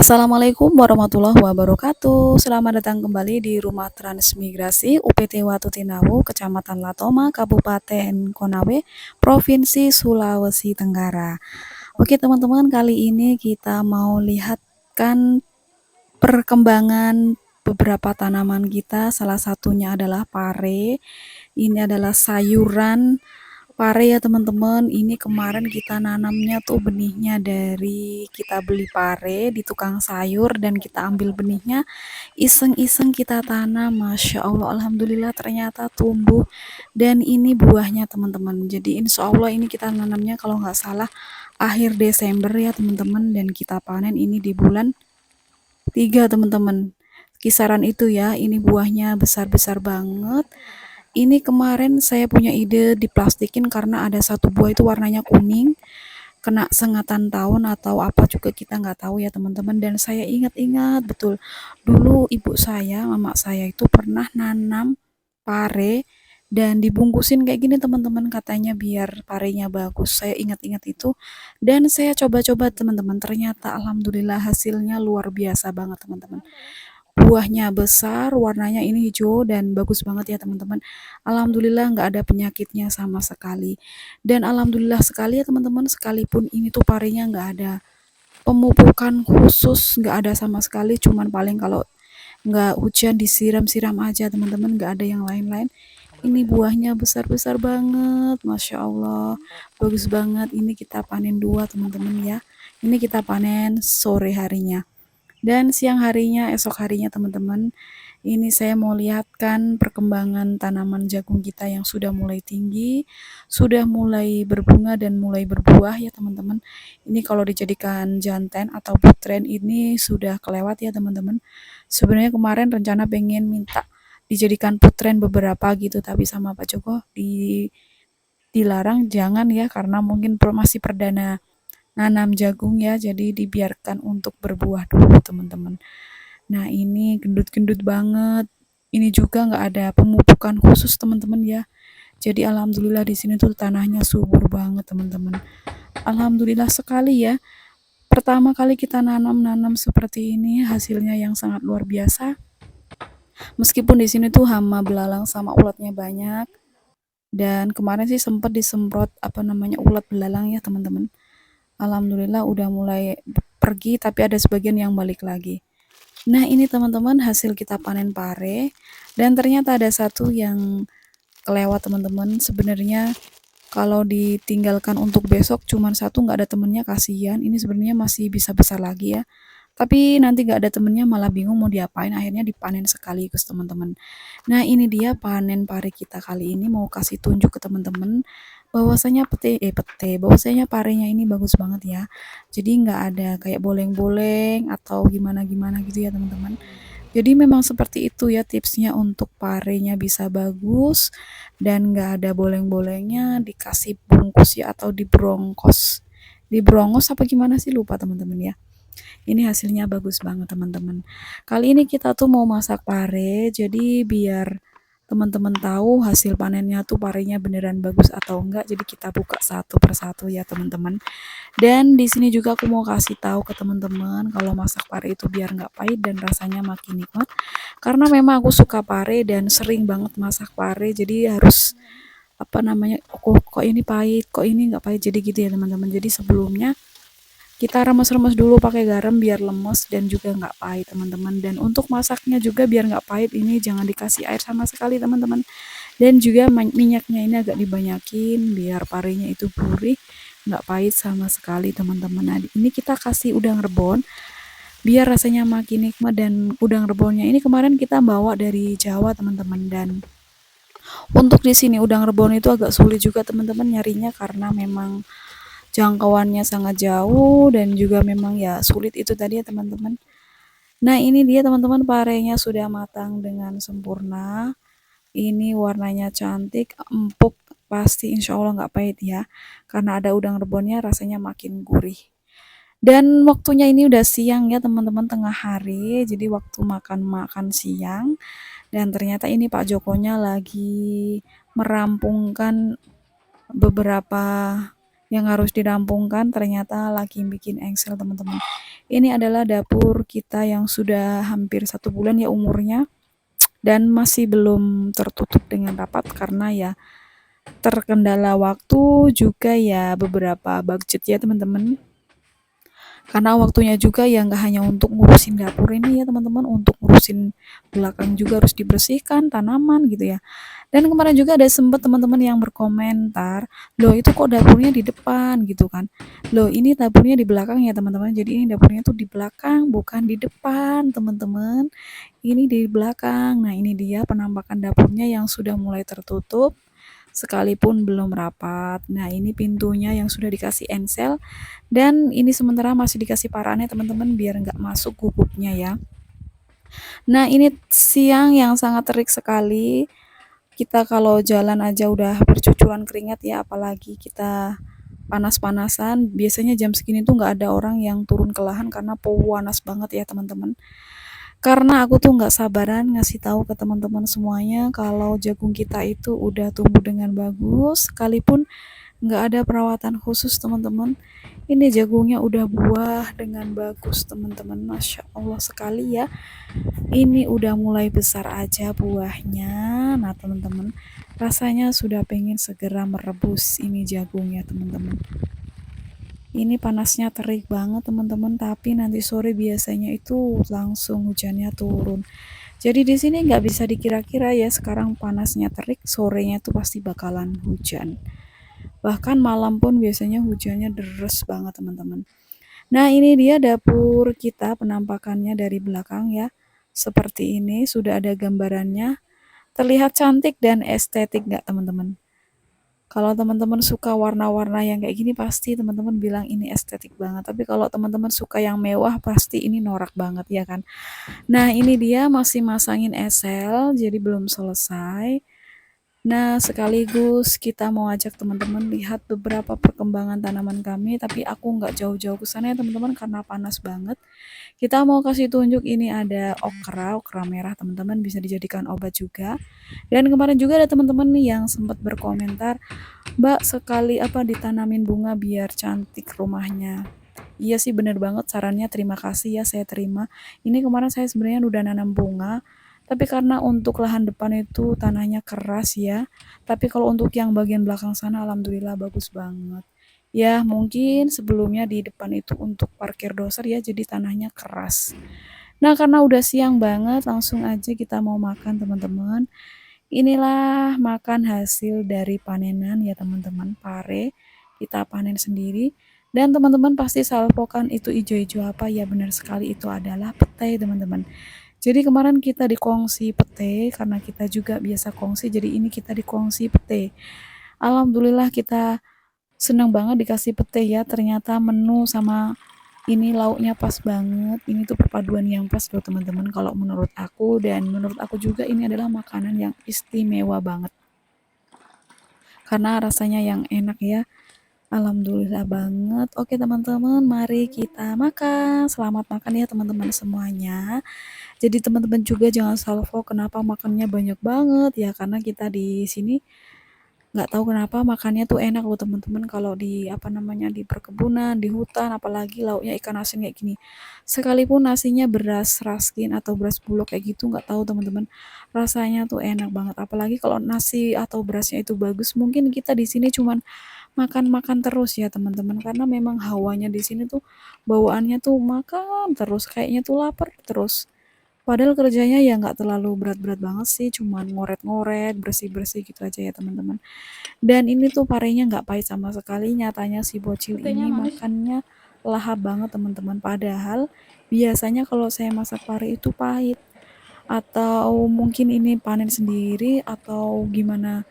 Assalamualaikum warahmatullahi wabarakatuh. Selamat datang kembali di Rumah Transmigrasi UPT Watutinawu, Kecamatan Latoma, Kabupaten Konawe, Provinsi Sulawesi Tenggara. Oke teman-teman, kali ini kita mau lihatkan perkembangan beberapa tanaman kita. Salah satunya adalah pare. Ini adalah sayuran pare ya teman-teman. Ini kemarin kita nanamnya tuh benihnya dari kita beli pare di tukang sayur dan kita ambil benihnya, iseng-iseng kita tanam. Masya Allah, alhamdulillah ternyata tumbuh dan ini buahnya teman-teman. Jadi insya Allah ini kita nanamnya kalau nggak salah akhir Desember ya teman-teman, dan kita panen ini di bulan 3 teman-teman. Kisaran itu ya, ini buahnya besar-besar banget. Ini kemarin saya punya ide diplastikin karena ada satu buah itu warnanya kuning, kena sengatan tahun atau apa juga kita nggak tahu ya teman-teman. Dan saya ingat-ingat betul, dulu ibu saya, mama saya itu pernah nanam pare dan dibungkusin kayak gini teman-teman, katanya biar parenya bagus. Saya ingat-ingat itu dan saya coba-coba teman-teman, ternyata alhamdulillah hasilnya luar biasa banget teman-teman. Buahnya besar, warnanya ini hijau dan bagus banget ya teman-teman. Alhamdulillah nggak ada penyakitnya sama sekali. Dan alhamdulillah sekali ya teman-teman, sekalipun ini tuh parenya nggak ada pemupukan khusus, nggak ada sama sekali. Cuman paling kalau nggak hujan disiram-siram aja teman-teman, nggak ada yang lain-lain. Ini buahnya besar-besar banget, Masya Allah. Bagus banget, ini kita panen dua teman-teman ya. Ini kita panen sore harinya. Dan siang harinya, esok harinya teman-teman, ini saya mau lihatkan perkembangan tanaman jagung kita yang sudah mulai tinggi, sudah mulai berbunga dan mulai berbuah ya teman-teman. Ini kalau dijadikan jantan atau putren ini sudah kelewat ya teman-teman. Sebenarnya kemarin rencana pengen minta dijadikan putren beberapa gitu, tapi sama Pak Joko dilarang jangan ya, karena mungkin masih perdana nanam jagung ya, jadi dibiarkan untuk berbuah dulu teman-teman. Nah ini gendut-gendut banget, ini juga nggak ada pemupukan khusus teman-teman ya, jadi alhamdulillah di sini tuh tanahnya subur banget teman-teman. Alhamdulillah sekali ya, pertama kali kita nanam seperti ini, hasilnya yang sangat luar biasa. Meskipun di sini tuh hama belalang sama ulatnya banyak, dan kemarin sih sempat disemprot apa namanya ulat belalang ya teman-teman. Alhamdulillah udah mulai pergi, tapi ada sebagian yang balik lagi. Nah ini teman-teman hasil kita panen pare, dan ternyata ada satu yang kelewat teman-teman. Sebenarnya kalau ditinggalkan untuk besok cuman satu, nggak ada temennya, kasihan. Ini sebenarnya masih bisa besar lagi ya, tapi nanti nggak ada temennya malah bingung mau diapain, akhirnya dipanen sekaligus teman-teman. Nah ini dia panen pare kita kali ini, mau kasih tunjuk ke teman-teman bahwasanya bahwasanya parenya ini bagus banget ya. Jadi nggak ada kayak boleng-boleng atau gimana-gimana gitu ya teman-teman. Jadi memang seperti itu ya tipsnya untuk parenya bisa bagus dan nggak ada boleng-bolengnya, dikasih bungkus ya atau dibrongkos. Dibrongos apa gimana sih, lupa teman-teman ya. Ini hasilnya bagus banget teman-teman. Kali ini kita tuh mau masak pare, jadi biar teman-teman tahu hasil panennya tuh parenya beneran bagus atau enggak. Jadi kita buka satu persatu ya teman-teman. Dan di sini juga aku mau kasih tahu ke teman-teman kalau masak pare itu biar nggak pahit dan rasanya makin nikmat. Karena memang aku suka pare dan sering banget masak pare, jadi harus apa namanya, kok ini pahit, kok ini nggak pahit, jadi gitu ya teman-teman. Jadi sebelumnya kita remes-remes dulu pakai garam biar lemes dan juga nggak pahit teman-teman. Dan untuk masaknya juga biar nggak pahit, ini jangan dikasih air sama sekali teman-teman. Dan juga minyaknya ini agak dibanyakin biar parenya itu gurih, nggak pahit sama sekali teman-teman. Nah ini kita kasih udang rebon biar rasanya makin nikmat. Dan udang rebonnya ini kemarin kita bawa dari Jawa teman-teman, dan untuk di sini udang rebon itu agak sulit juga teman-teman nyarinya karena memang jangkauannya sangat jauh dan juga memang ya sulit itu tadi ya teman-teman. Nah ini dia teman-teman, parenya sudah matang dengan sempurna. Ini warnanya cantik, empuk, pasti insya Allah nggak pahit ya, karena ada udang rebonnya rasanya makin gurih. Dan waktunya ini udah siang ya teman-teman, tengah hari, jadi waktu makan siang. Dan ternyata ini Pak Jokonya lagi merampungkan beberapa yang harus dirampungkan ternyata lagi bikin Excel teman-teman. Ini adalah dapur kita yang sudah hampir 1 bulan ya umurnya, dan masih belum tertutup dengan rapat karena ya terkendala waktu juga ya beberapa budget ya teman-teman. Karena waktunya juga ya nggak hanya untuk ngurusin dapur ini ya teman-teman, untuk ngurusin belakang juga harus dibersihkan, tanaman gitu ya. Dan kemarin juga ada sempat teman-teman yang berkomentar, loh itu kok dapurnya di depan gitu kan. Loh ini dapurnya di belakang ya teman-teman, jadi ini dapurnya tuh di belakang bukan di depan teman-teman. Ini di belakang. Nah ini dia penampakan dapurnya yang sudah mulai tertutup sekalipun belum rapat. Nah ini pintunya yang sudah dikasih ensel, dan ini sementara masih dikasih parannya teman-teman biar nggak masuk gugupnya ya. Nah ini siang yang sangat terik sekali, kita kalau jalan aja udah bercucuran keringat ya, apalagi kita panas-panasan. Biasanya jam segini tuh nggak ada orang yang turun ke lahan karena panas banget ya teman-teman. Karena aku tuh nggak sabaran ngasih tahu ke teman-teman semuanya kalau jagung kita itu udah tumbuh dengan bagus, sekalipun nggak ada perawatan khusus teman-teman. Ini jagungnya udah buah dengan bagus teman-teman, masya Allah sekali ya. Ini udah mulai besar aja buahnya. Nah teman-teman, rasanya sudah pengen segera merebus ini jagungnya teman-teman. Ini panasnya terik banget teman-teman, tapi nanti sore biasanya itu langsung hujannya turun. Jadi di sini nggak bisa dikira-kira ya, sekarang panasnya terik, sorenya tuh pasti bakalan hujan. Bahkan malam pun biasanya hujannya deres banget teman-teman. Nah ini dia dapur kita penampakannya dari belakang ya. Seperti ini, sudah ada gambarannya. Terlihat cantik dan estetik nggak teman-teman? Kalau teman-teman suka warna-warna yang kayak gini pasti teman-teman bilang ini estetik banget. Tapi kalau teman-teman suka yang mewah pasti ini norak banget ya kan. Nah ini dia masih masangin esel jadi belum selesai. Nah sekaligus kita mau ajak teman-teman lihat beberapa perkembangan tanaman kami. Tapi aku nggak jauh-jauh ke sana ya teman-teman karena panas banget. Kita mau kasih tunjuk ini ada okra merah teman-teman, bisa dijadikan obat juga. Dan kemarin juga ada teman-teman nih yang sempat berkomentar, Mbak sekali apa ditanamin bunga biar cantik rumahnya. Iya sih bener banget sarannya, terima kasih ya saya terima. Ini kemarin saya sebenarnya udah nanam bunga, tapi karena untuk lahan depan itu tanahnya keras ya. Tapi kalau untuk yang bagian belakang sana alhamdulillah bagus banget. Ya mungkin sebelumnya di depan itu untuk parkir doser ya, jadi tanahnya keras. Nah karena udah siang banget langsung aja kita mau makan teman-teman. Inilah makan hasil dari panenan ya teman-teman, pare kita panen sendiri. Dan teman-teman pasti salpokan itu ijo-ijo apa, ya benar sekali itu adalah petai teman-teman. Jadi kemarin kita dikongsi pete karena kita juga biasa kongsi, jadi ini kita dikongsi pete. Alhamdulillah kita senang banget dikasih pete ya, ternyata menu sama ini lauknya pas banget. Ini tuh perpaduan yang pas loh teman-teman kalau menurut aku, dan menurut aku juga ini adalah makanan yang istimewa banget. Karena rasanya yang enak ya. Alhamdulillah banget. Oke teman-teman, mari kita makan. Selamat makan ya teman-teman semuanya. Jadi teman-teman juga jangan salvo kenapa makannya banyak banget ya, karena kita di sini nggak tahu kenapa makannya tuh enak loh teman-teman, kalau di apa namanya di perkebunan, di hutan, apalagi lauknya ikan asin kayak gini. Sekalipun nasinya beras raskin atau beras bulog kayak gitu, nggak tahu teman-teman, rasanya tuh enak banget. Apalagi kalau nasi atau berasnya itu bagus, mungkin kita di sini cuman makan-makan terus ya teman-teman, karena memang hawanya di sini tuh bawaannya tuh makan terus, kayaknya tuh lapar terus. Padahal kerjanya ya nggak terlalu berat-berat banget sih, cuman ngoret-ngoret, bersih-bersih gitu aja ya teman-teman. Dan ini tuh parenya nggak pahit sama sekali, nyatanya si bocil ini makannya lahap banget teman-teman. Padahal biasanya kalau saya masak pare itu pahit, atau mungkin ini panen sendiri atau gimana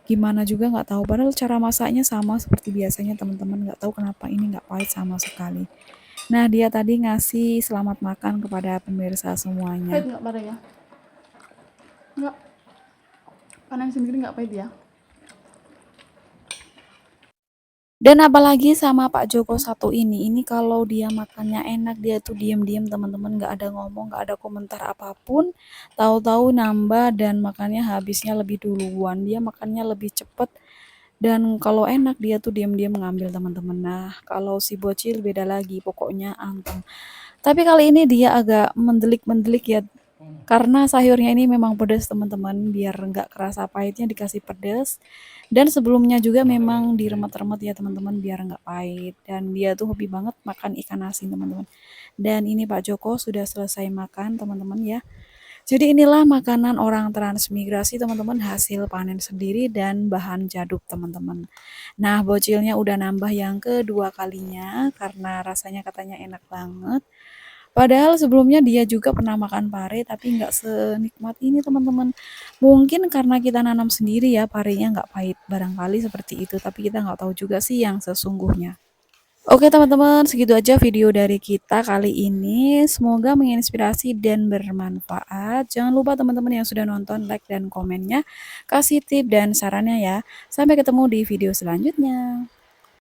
gimana juga nggak tahu. Padahal cara masaknya sama seperti biasanya teman-teman, nggak tahu kenapa ini nggak pahit sama sekali. Nah dia tadi ngasih selamat makan kepada pemirsa semuanya. Pahit nggak parenya? Nggak. Panen sendiri nggak pahit ya? Dan apalagi sama Pak Joko satu ini kalau dia makannya enak, dia tuh diem-diem teman-teman, nggak ada ngomong, nggak ada komentar apapun, tahu-tahu nambah dan makannya habisnya lebih duluan, dia makannya lebih cepet Dan kalau enak dia tuh diam-diam ngambil teman-teman. Nah, kalau si bocil beda lagi, pokoknya anteng. Tapi kali ini dia agak mendelik-mendelik ya, karena sayurnya ini memang pedas teman-teman, biar nggak kerasa pahitnya dikasih pedas. Dan sebelumnya juga memang diremet-remet ya teman-teman, biar nggak pahit. Dan dia tuh hobi banget makan ikan asin teman-teman. Dan ini Pak Joko sudah selesai makan teman-teman ya. Jadi inilah makanan orang transmigrasi teman-teman, hasil panen sendiri dan bahan jaduk teman-teman. Nah, bocilnya udah nambah yang kedua kalinya karena rasanya katanya enak banget. Padahal sebelumnya dia juga pernah makan pare tapi nggak senikmat ini teman-teman. Mungkin karena kita nanam sendiri ya, parenya nggak pahit. Barangkali seperti itu, tapi kita nggak tahu juga sih yang sesungguhnya. Oke teman-teman, segitu aja video dari kita kali ini. Semoga menginspirasi dan bermanfaat. Jangan lupa teman-teman yang sudah nonton, like dan komennya, kasih tip dan sarannya ya. Sampai ketemu di video selanjutnya.